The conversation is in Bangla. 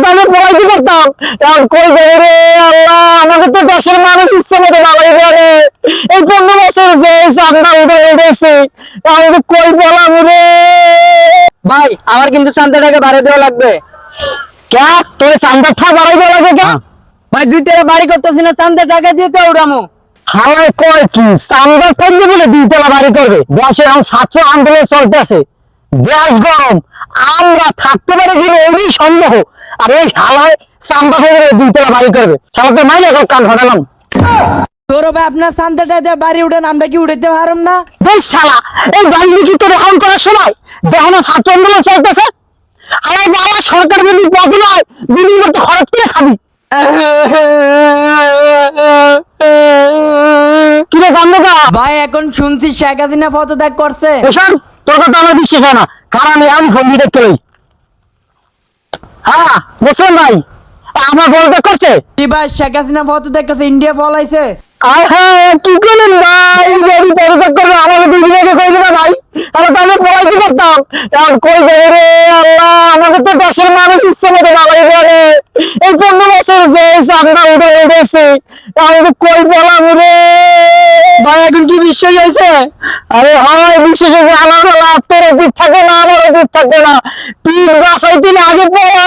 তো আমি পড়াইতে পারতাম। এখন কই যাবে রে আল্লাহ, আমাকে তো দেশের মানুষ ইচ্ছে মতো বালাই করে। এই 15 বছর যে চান্দা উঠেছে, আমি তো কই বলাম রে। ভাই আমার কিন্তু চান্দা টাকা বাড়িয়ে দেওয়া লাগবে। কে তোর চান্দার ঠা বাড়াই দেওয়া লাগে কে? ভাই 2 তলা বাড়ি করতেছি না, চান্দা টাকা দিয়ে তো উড়ামো। হালাই কয় কি চান্দার থাকবে বলে 2 তলা বাড়ি করবে? দেশে এখন ছাত্র আন্দোলন চলতেছে, দেশ গরম, আমরা থাকতে পারি কিনা এই সন্দেহ। আর এই হালায় চান্দা থেকে 2 তলা বাড়ি করবে, শালাকে মাইনে এখন কান ফাটালাম। তোর ভাই আপনার চান্দা টাকা দিয়ে বাড়ি উঠেন, আমরা কি উঠাইতে পারুম না? বেশ শালা, এই বাহিনী কি তোর এখন করার সময়? দেখো না ছাত্র আন্দোলন চলতেছে। আরে বাবা, সরকার যদি বদল হয় বিনিময় তো খরচ করে খাবি। কিরে কান্দা? ভাই এখন শুনছি শেখ হাসিনা পদত্যাগ করছে। এসব তোর কথা আমার বিশ্বাস হয় না, কারণ আমি ফোন দিয়ে দেখতে লই। হ্যাঁ বুঝলেন ভাই, আমার বলতে করছে। কি ভাই শেখ হাসিনা পদত্যাগ করছে, ইন্ডিয়া পলাইছে। আয় হ্যাঁ কি করলেন ভাই, যদি পদত্যাগ করবে আমাকে 2 দিন আগে কই দিবে ভাই, আমি তো আমি পড়াইতে পারতাম। এখন কই যাবে রে আল্লাহ, আমাকে তো দেশের মানুষ ইচ্ছে মতো বালাই করে। এই 15 বছর যে চান্দা উঠেছে, আমি তো কই বলাম রে। ভাই এখন কি বিশ্বাস হয়েছে? আরে হয় বিশেষ আমার তোর পিঠ থাকে না, আমার পিঠ থাকে না, পিঠ বাসাইতে আগে পড়া